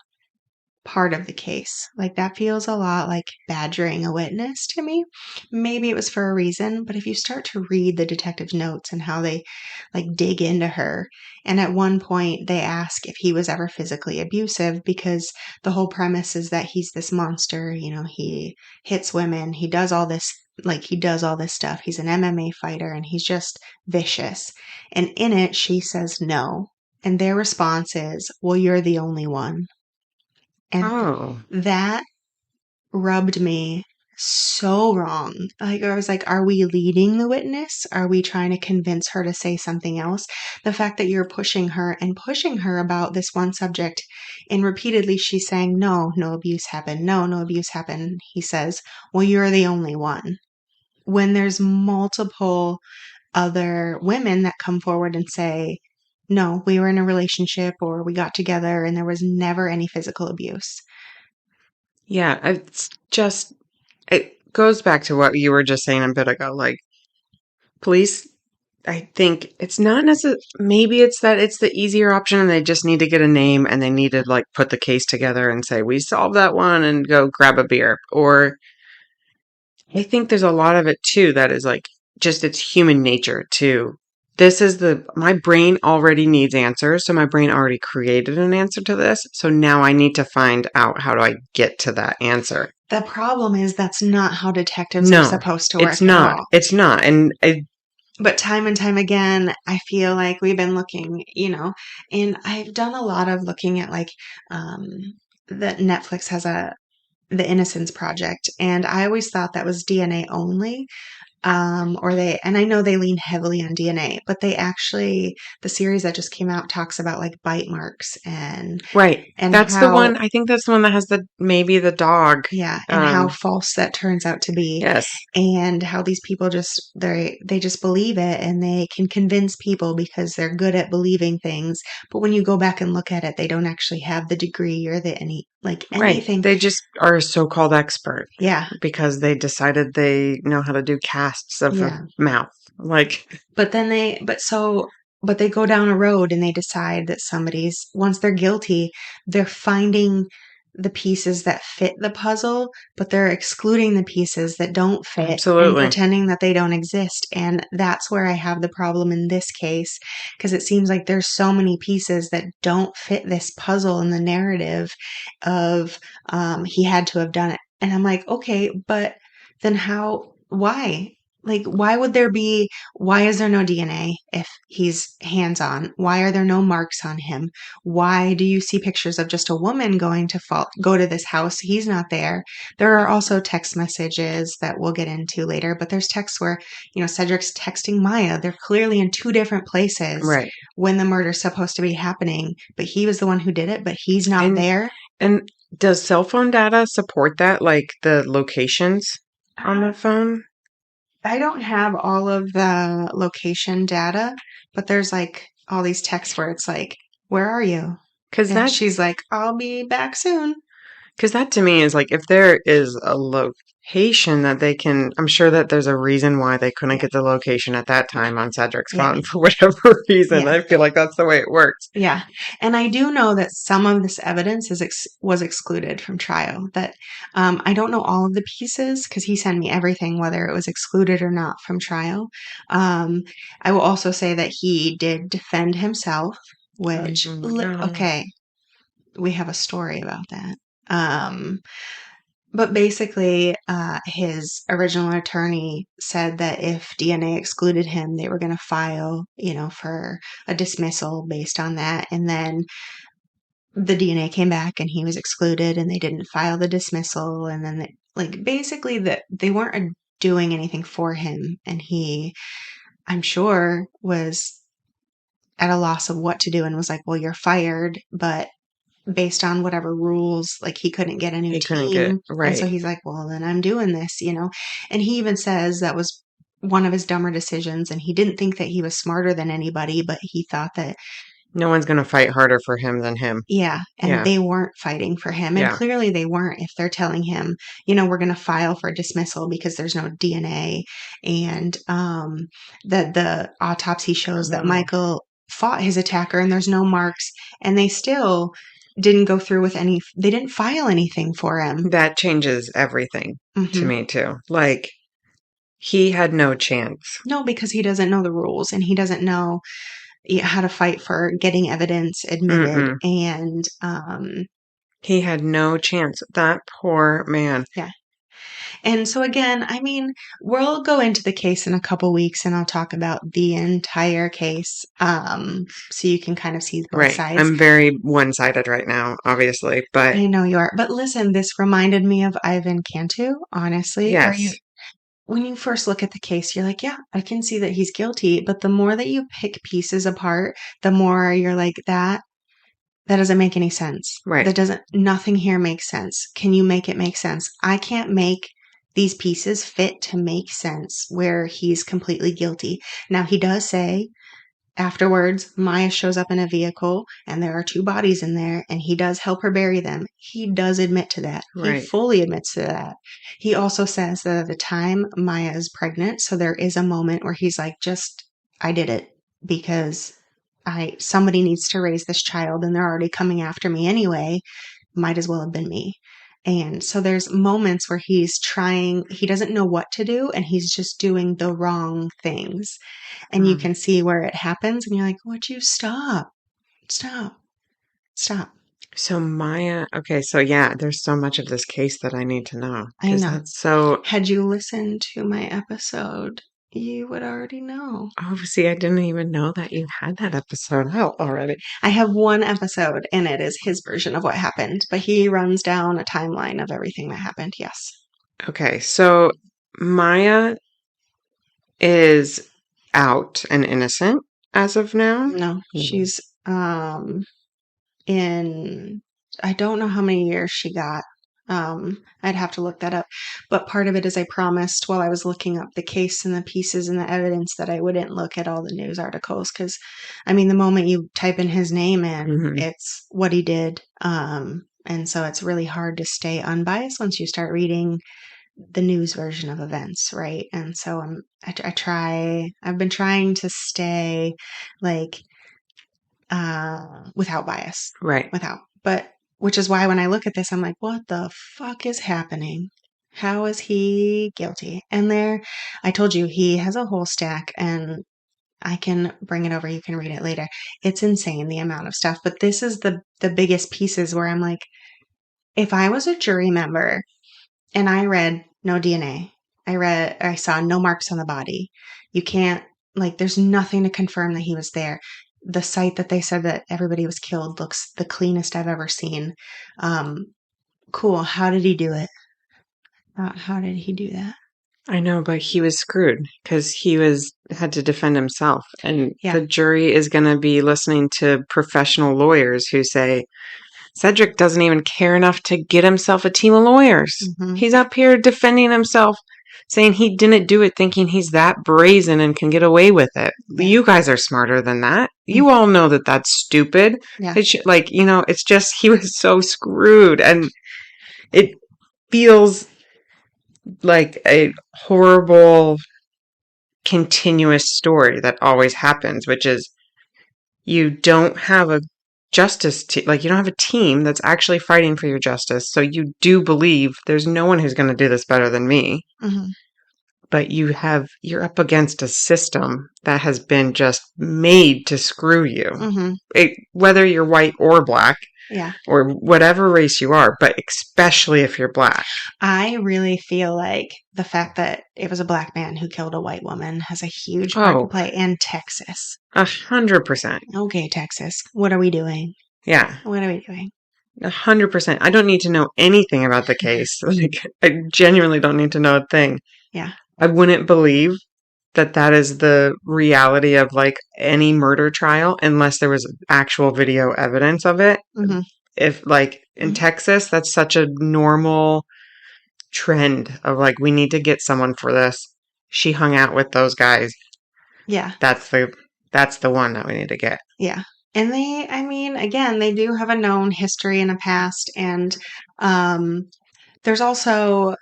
part of the case. Like that feels a lot like badgering a witness to me. Maybe it was for a reason, but if you start to read the detective's notes and how they like dig into her, and at one point they ask if he was ever physically abusive because the whole premise is that he's this monster, he hits women, he does all this stuff. He's an MMA fighter and he's just vicious. And in it she says no. And their response is, "Well, you're the only one." And Oh. that rubbed me so wrong. Like, I was like, are we leading the witness? Are we trying to convince her to say something else? The fact that you're pushing her about this one subject, and repeatedly she's saying, no, no abuse happened. No, no abuse happened. He says, well, you're the only one. When there's multiple other women that come forward and say, no, we were in a relationship or we got together and there was never any physical abuse. Yeah, it goes back to what you were just saying a bit ago. Like, police, I think it's not necessarily, maybe it's that it's the easier option and they just need to get a name and they need to like put the case together and say, we solved that one and go grab a beer. Or I think there's a lot of it too that is like just it's human nature too. My brain already needs answers. So my brain already created an answer to this. So now I need to find out how do I get to that answer. The problem is that's not how detectives are No, supposed to it's work at not. all. It's not. But time and time again, I feel like we've been looking, and I've done a lot of looking at um, that Netflix has the Innocence Project, and I always thought that was DNA only. And I know they lean heavily on DNA, but the series that just came out talks about like bite marks right. and That's the how, one. I think that's the one that has maybe the dog. yeah, and how false that turns out to be, Yes. and how these people they just believe it, and they can convince people because they're good at believing things. But when you go back and look at it, they don't actually have the degree or Right. anything. They just are a so-called expert Yeah, because they decided they know how to do casts of a yeah. mouth. Like, But then but they go down a road and they decide that once they're guilty, they're finding the pieces that fit the puzzle, but they're excluding the pieces that don't fit and absolutely. pretending that they don't exist. And that's where I have the problem in this case, because it seems like there's so many pieces that don't fit this puzzle in the narrative of he had to have done it. And I'm like, okay, but then why? Like, why is there no DNA if he's hands on? Why are there no marks on him? Why do you see pictures of just a woman go to this house? He's not there. There are also text messages that we'll get into later, but there's texts where, Cedric's texting Maya. They're clearly in two different places Right. when the murder's supposed to be happening, but he was the one who did it, but he's not And there. and does cell phone data support that, like the locations on the phone? I don't have all of the location data, but there's like all these texts where it's like, "Where are you?" Because And that she's like, "I'll be back soon." Because that to me is like if there is a location that they can, I'm sure that there's a reason why they couldn't Yeah. get the location at that time on Cedric's Yeah. phone for whatever reason. Yeah. I feel like that's the way it works. Yeah. And I do know that some of this evidence was excluded from trial. That I don't know all of the pieces because he sent me everything, whether it was excluded or not from trial. Um, I will also say that he did defend himself, Oh which, my God. okay, we have a story about that. Um, But basically, his original attorney said that if DNA excluded him, they were going to file, for a dismissal based on that. And then the DNA came back and he was excluded and they didn't file the dismissal. And then, basically, that they weren't doing anything for him. And he, I'm sure, was at a loss of what to do and was like, well, you're fired, but based on whatever rules, like he couldn't get a new He couldn't get team. And so right. he's like, well, then I'm doing this. And he even says that was one of his dumber decisions. And he didn't think that he was smarter than anybody, but he thought that, No one's going to fight harder for him than him. yeah, and Yeah. they weren't fighting for him. And Yeah. clearly they weren't if they're telling him, we're going to file for dismissal because there's no DNA. And that the autopsy shows that Oh, Michael fought his attacker and there's no marks. And they still didn't go through with they didn't file anything for him. that changes everything to Hmm. me too. Like he had no chance. No, because he doesn't know the rules and he doesn't know how to fight for getting evidence admitted. Mm-mm. And He had no chance. That poor man. yeah. And so again, I mean, we'll go into the case in a couple weeks and I'll talk about the entire case, so you can kind of see both Right. sides. I'm very one-sided right now, obviously, but I know you are. But listen, this reminded me of Ivan Cantu, honestly, where yes. when you first look at the case, you're like, yeah, I can see that he's guilty. But the more that you pick pieces apart, the more you're like, that doesn't make any sense. Right. Nothing here makes sense. Can you make it make sense? I can't make these pieces fit to make sense where he's completely guilty. Now, he does say afterwards, Maya shows up in a vehicle and there are two bodies in there and he does help her bury them. He does admit to that. He Right. fully admits to that. He also says that at the time Maya is pregnant. So there is a moment where he's like, I did it because somebody needs to raise this child and they're already coming after me anyway. Might as well have been me. And so there's moments where he doesn't know what to do and he's just doing the wrong things. And you Mm. can see where it happens and you're like, would you stop? Stop. Stop. So Maya, okay, so yeah, there's so much of this case that I need to know I because know. that's so, Had you listened to my episode, you would already know. oh, see, I didn't even know that you had that episode out already. I have one episode and it is his version of what happened, but he runs down a timeline of everything that happened. Yes. Okay, so Maya is out and innocent as of now. No, Mhm. she's in, I don't know how many years she got. I'd have to look that up. But part of it is I promised while I was looking up the case and the pieces and the evidence that I wouldn't look at all the news articles because, I mean, the moment you type in his name in, Mhm. it's what he did. And so it's really hard to stay unbiased once you start reading the news version of events, right? And so I've been trying to stay like without bias, Right. but which is why when I look at this, I'm like, what the fuck is happening? How is he guilty? And I told you he has a whole stack and I can bring it over. You can read it later. It's insane the amount of stuff, but this is the biggest pieces where I'm like, if I was a jury member and I read no DNA, I saw no marks on the body. You can't, like, there's nothing to confirm that he was there. The site that they said that everybody was killed looks the cleanest I've ever seen. Um, cool. How did he do it? How did he do that? I know, but he was screwed because he had to defend himself. And Yeah. the jury is going to be listening to professional lawyers who say, Cedric doesn't even care enough to get himself a team of lawyers. Mhm. He's up here defending himself, saying he didn't do it, thinking he's that brazen and can get away with it. Yeah. You guys are smarter than that. You all know that that's stupid. Yeah. It's like, it's just he was so screwed. And it feels like a horrible continuous story that always happens, which is you don't have a like you don't have a team that's actually fighting for your justice. So you do believe there's no one who's going to do this better than me. Mhm. But you're up against a system that has been just made to screw you. Mhm. Whether you're white or black, Yeah. or whatever race you are, but especially if you're black. I really feel like the fact that it was a black man who killed a white woman has a huge part to play. And Texas. 100%. Okay, Texas. What are we doing? Yeah. What are we doing? 100%. I don't need to know anything about the case. Like, I genuinely don't need to know a thing. Yeah. I wouldn't believe that is the reality of like any murder trial unless there was actual video evidence of it. Mhm. If like in Texas, that's such a normal trend of like, we need to get someone for this. She hung out with those guys. Yeah. That's the one that we need to get. Yeah. And again, they do have a known history and a past. And there's also,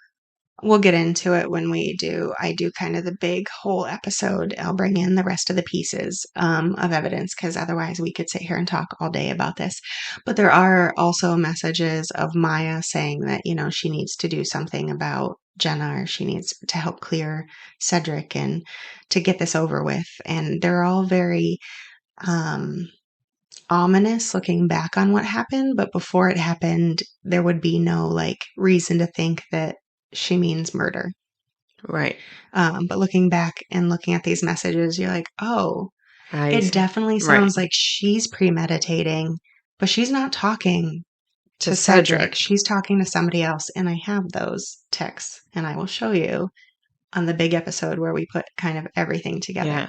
we'll get into it when I do kind of the big whole episode. I'll bring in the rest of the pieces of evidence because otherwise we could sit here and talk all day about this. But there are also messages of Maya saying that, she needs to do something about Jenna, or she needs to help clear Cedric and to get this over with. And they're all very ominous looking back on what happened, but before it happened, there would be no like reason to think that she means murder. Right. But looking back and looking at these messages, you're like, oh, it definitely sounds like she's premeditating, but she's not talking to Cedric. She's talking to somebody else. And I have those texts and I will show you on the big episode where we put kind of everything together.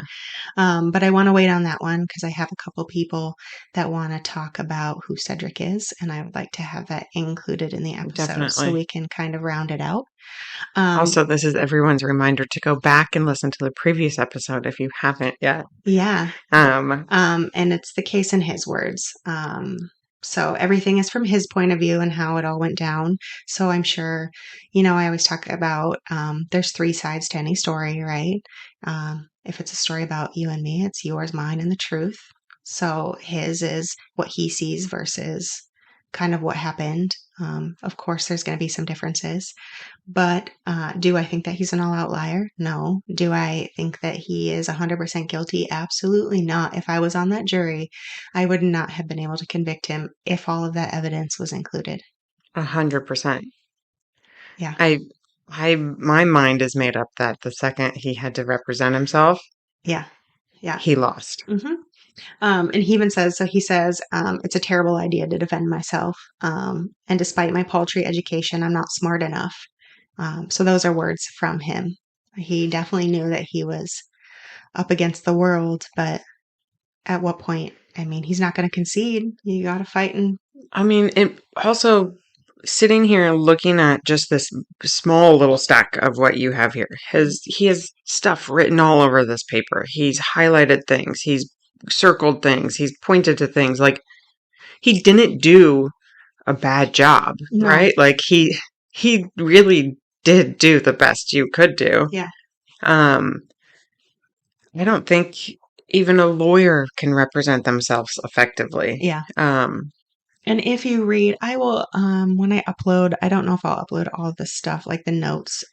Yeah. But I want to wait on that one because I have a couple people that want to talk about who Cedric is, and I would like to have that included in the episode so we can kind of round it out. Also, this is everyone's reminder to go back and listen to the previous episode if you haven't yet. Yeah. And it's the case in his words. So everything is from his point of view and how it all went down. So I'm sure, I always talk about there's three sides to any story, right? If it's a story about you and me, it's yours, mine, and the truth. So his is what he sees versus kind of what happened. Of course, there's going to be some differences. But do I think that he's an all-out liar? No. Do I think that he is 100% guilty? Absolutely not. If I was on that jury, I would not have been able to convict him if all of that evidence was included. 100%. Yeah. My mind is made up that the second he had to represent himself, yeah, he lost. Mm-hmm. And he even says, it's a terrible idea to defend myself. And despite my paltry education, I'm not smart enough. So those are words from him. He definitely knew that he was up against the world, but at what point? He's not going to concede. You got to fight. It also, sitting here and looking at just this small little stack of what you have here, he has stuff written all over this paper. He's highlighted things. He's circled things. He's pointed to things. Like, he didn't do a bad job, right? Like, he really did do the best you could do. Yeah. I don't think even a lawyer can represent themselves effectively. Yeah. And if you read, I will, when I upload, I don't know if I'll upload all of this stuff, like the notes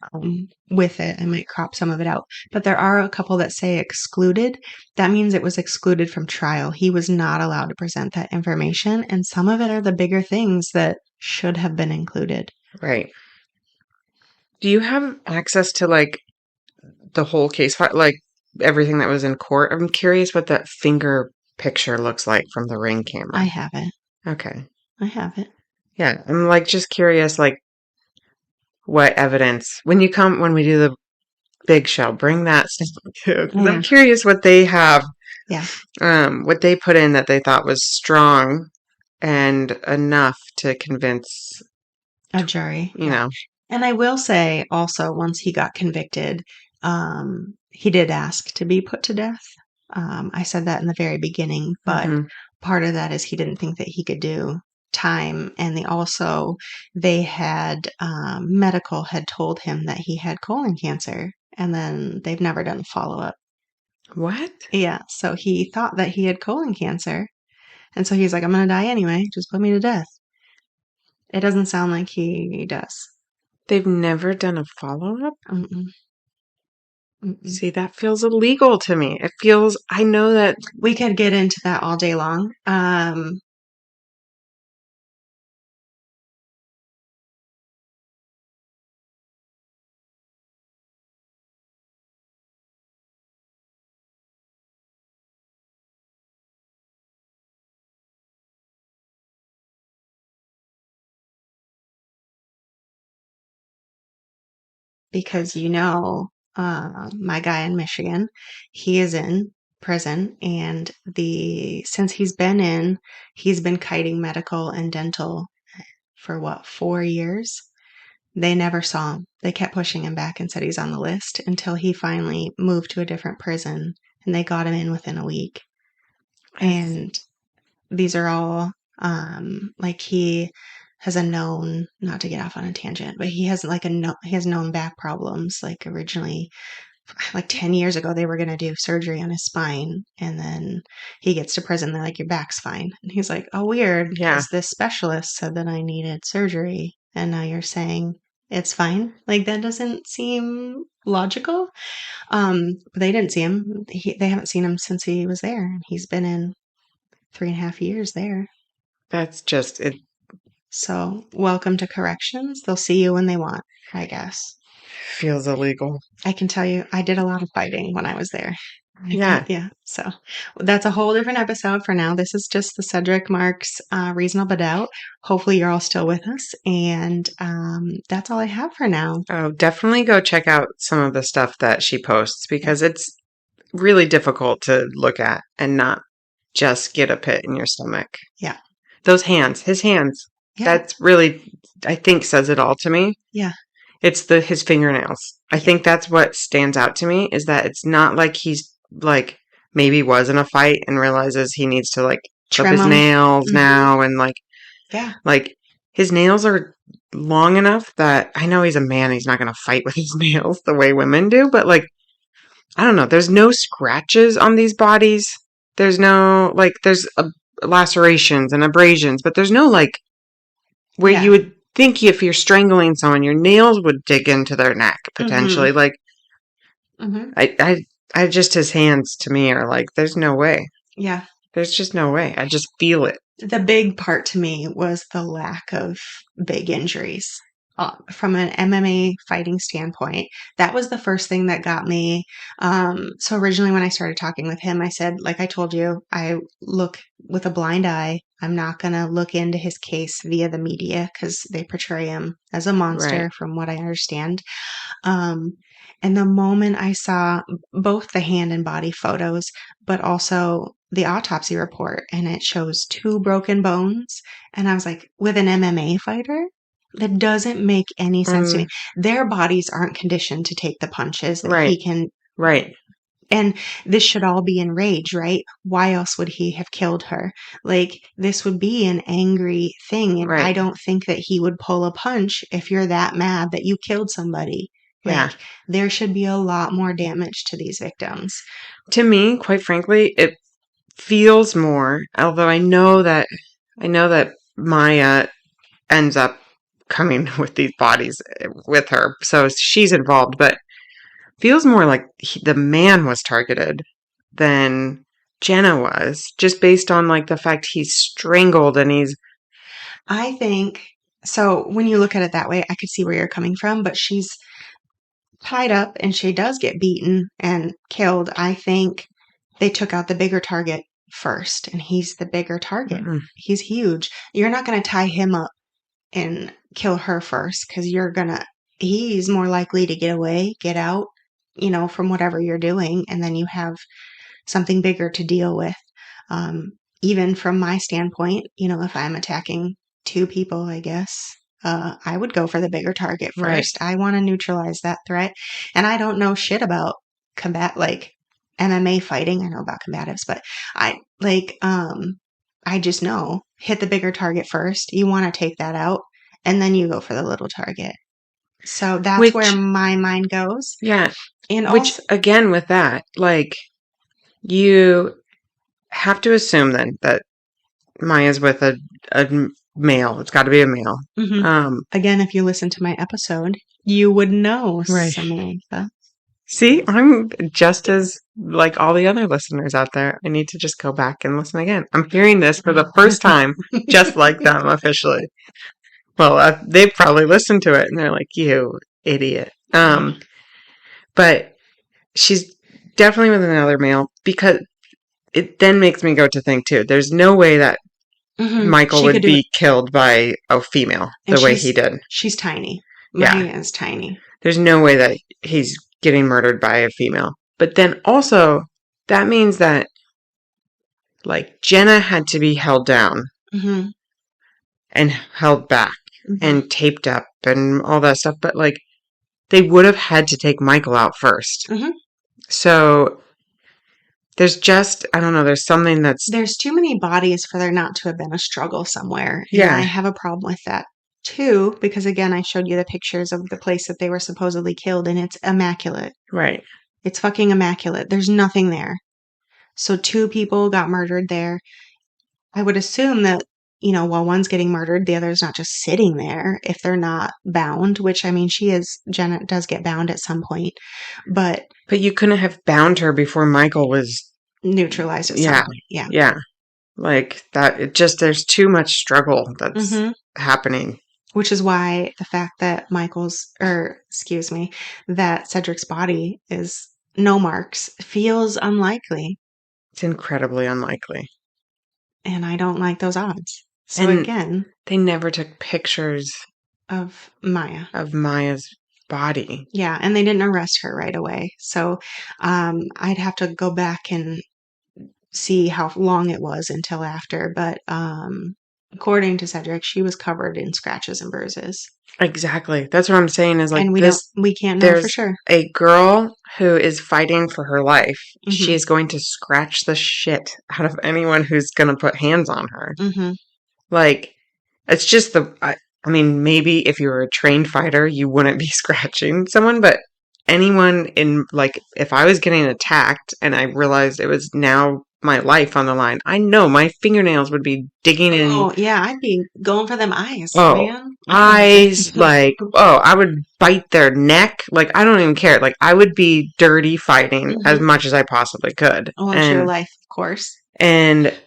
with it. I might crop some of it out. But there are a couple that say excluded. That means it was excluded from trial. He was not allowed to present that information. And some of it are the bigger things that should have been included. Right. Do you have access to like the whole case file, like everything that was in court? I'm curious what that finger picture looks like from the ring I camera. have it. Okay. I have it. Yeah, I'm like just curious, like what evidence when we do the big show, bring that stuff too, because I'm Yeah. curious what they have, Yeah. what they put in that they thought was strong and enough to convince, A jury. you Yeah. know. And I will say also, once he got convicted, he did ask to be put to death. I said that in the very beginning, but Hmm. part of that is he didn't think that he could do time. And they had, medical had told him that he had colon cancer, and then they've never done follow up. What? Yeah. So he thought that he had colon cancer. And so he's like, I'm going to die anyway. Just put me to death. It doesn't sound like he does. They've never done a follow-up? Mm-mm. Mm-mm. See, that feels illegal to me. It feels, I know that, We could get into that all day long. Because my guy in Michigan, he is in prison, and the since he's been kiting medical and dental for what, 4 years. They never saw him. They kept pushing him back and said he's on the list until he finally moved to a different prison, and they got him in within a week. it's, And these are all, like, he has a known, not to get off on a tangent, but he has known back problems. Like, originally, like 10 years ago, they were going to do surgery on his spine, and then he gets to prison. They're like, your back's fine, and he's like, oh, weird, yeah, because this specialist said that I needed surgery, and now you're saying it's fine. Like, that doesn't seem logical. But they didn't see him. They haven't seen him since he was there, and he's been in 3.5 years there. that's just, it So, welcome to corrections. They'll see you when they want, I guess. feels illegal. I can tell you, I did a lot of fighting when I was there. Yeah. Yeah. So, that's a whole different episode for now. This is just the Cedric Marks Reasonable Doubt. Hopefully, you're all still with us. And that's all I have for now. Oh, definitely go check out some of the stuff that she posts Yeah. because it's really difficult to look at and not just get a pit in your stomach. Yeah. Those hands, his hands, Yeah. that's really, I think, says it all to me. Yeah. It's his fingernails. I Yeah. think that's what stands out to me is that it's not like he's like maybe was in a fight and realizes he needs to like clip Trim his them. nails now and Yeah. like his nails are long enough that I know he's a man, he's not going to fight with his nails the way women do, but like I don't know, there's no scratches on these bodies. There's no like there's lacerations and abrasions, but there's no like where Yeah. you would think if you're strangling someone, your nails would dig into their neck potentially. Like Mm-hmm. I just his hands to me are like, there's no way. Yeah. There's just no way. I just feel it. The big part to me was the lack of big injuries. From an MMA fighting standpoint, that was the first thing that got me. So originally when I started talking with him, I said, like I told you, I look with a blind eye. I'm not going to look into his case via the media because they portray him as a monster, Right. from what I understand. Um, and the moment I saw both the hand and body photos, but also the autopsy report, and it shows 2 broken bones, and I was like, with an MMA fighter? That doesn't make any sense to me. Their bodies aren't conditioned to take the punches that Right. he can. Right. And this should all be in rage, right? Why else would he have killed her? Like, this would be an angry thing. And I Right. don't think that he would pull a punch if you're that mad that you killed somebody. Yeah. Like, there should be a lot more damage to these victims. To me, quite frankly, it feels more, although I know that Maya ends up coming with these bodies with her. So she's involved, but feels more like the man was targeted than Jenna was, just based on like the fact he's strangled and he's I think so. When you look at it that way, I could see where you're coming from, but tied up and she does get beaten and killed, I think they took out the bigger target first, and he's the bigger target. Mm-mm. He's huge. You're not going to tie him up and kill her first because he's more likely to get away, get out, from whatever you're doing, and then you have something bigger to deal with. Even from my standpoint, if I'm attacking two people, I guess, I would go for the bigger target Right. first. I want to neutralize that threat. And I don't know shit about like MMA fighting. I know about combatives, but I just know hit the bigger target first. You want to take that out, and then you go for the little target. So that's where Which, my mind goes. yeah, And which also, again, with that, like, you have to assume then that Maya's with a male. It's got to be a male. mhm. Again, if you listen to my episode, you would know Right. Samantha. See, I'm just as like all the other listeners out there. I need to just go back and listen again. I'm hearing this for the first time, just like them officially. Well, they've probably listened to it and they're like, "You idiot." But she's definitely with another male, because it then makes me go to think too. There's no way that Michael She would could do it. be killed by a female And the way he did. she's tiny. Yeah. Maya is tiny. There's no way that he's getting murdered by a female. But then also, that means that, like, Jenna had to be held down Mm-hmm. and held back Mm-hmm. and taped up and all that stuff. But, like, they would have had to take Michael out first. Mm-hmm. So there's just, I don't know, there's something There's too many bodies for there not to have been a struggle somewhere. And Yeah. I have a problem with that too, because again, I showed you the pictures of the place that they were supposedly killed, and it's immaculate. Right. It's fucking immaculate. There's nothing there. So 2 people got murdered there. I would assume that, while one's getting murdered, the other's not just sitting there if they're not bound, which, I mean, Jenna does get bound at some point, but But you couldn't have bound her before Michael was neutralized at some Yeah. point. Yeah. Yeah. Like that, there's too much struggle that's Mm-hmm. happening. Which is why the fact that that Cedric's body is no marks feels unlikely. It's incredibly unlikely. And I don't like those odds. So And again, they never took pictures of Maya. of Maya's body. Yeah, and they didn't arrest her right away. So I'd have to go back and see how long it was until after. But according to Cedric, she was covered in scratches and bruises. Exactly. That's what I'm saying is, like, And we can't know for there's sure. a girl who is fighting for her life. Mhm. She is going to scratch the shit out of anyone who's going to put hands on her. Mm-hmm. Like, it's just I mean, maybe if you were a trained fighter, you wouldn't be scratching someone, but anyone if I was getting attacked and I realized it was now my life on the line, I know my fingernails would be digging in. Oh, yeah, I'd be going for them eyes, Oh, man. eyes, I would bite their neck. Like, I don't even care. Like, I would be dirty fighting as much as I possibly could. Oh, it's your life, of course. And,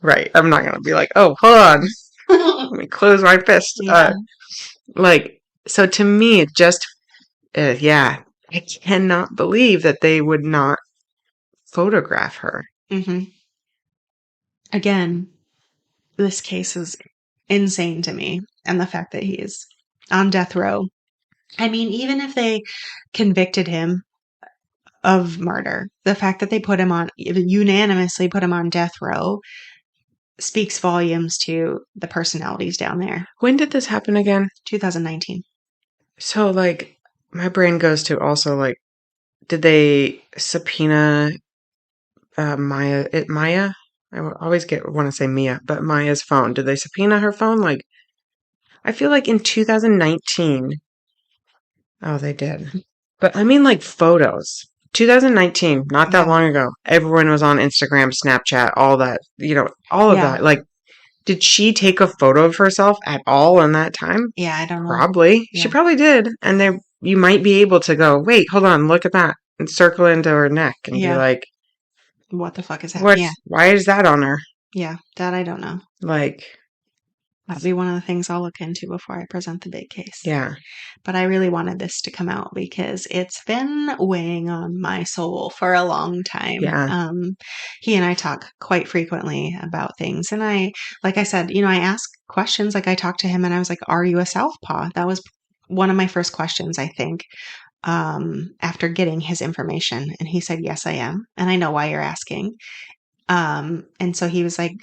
right, I'm not going to be like, oh, hold on. Let me close my fist. Yeah. So to me, it just, I cannot believe that they would not photograph her. Mm-hmm. Again, this case is insane to me. And the fact that he is on death row. I mean, even if they convicted him of murder, the fact that they unanimously put him on death row speaks volumes to the personalities down there. When did this happen again? 2019. So, like, my brain goes to also, like, did they subpoena Maya? Maya? I always want to say Mia, but Maya's phone. Did they subpoena her phone? Like, I feel like in 2019. Oh, they did. But I mean, like, photos. 2019, not that long ago. Everyone was on Instagram, Snapchat, all that, all of that. Like, did she take a photo of herself at all in that time? Yeah, I don't know. Probably. Yeah. She probably did. And you might be able to go, wait, hold on, look at that. And circle into her neck and be like, what the fuck is happening? Why is that on her? Yeah, that I don't know. Like, That'll be one of the things I'll look into before I present the big case. Yeah. But I really wanted this to come out because it's been weighing on my soul for a long time. Yeah. He and I talk quite frequently about things. And like I said, I ask questions. Like I talked to him and I was like, are you a southpaw? That was one of my first questions, I think, after getting his information. And he said, yes, I am. And I know why you're asking. And so he was like,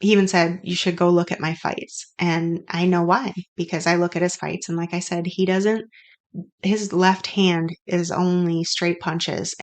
he even said, you should go look at my fights. And I know why, because I look at his fights. And like I said, his left hand is only straight punches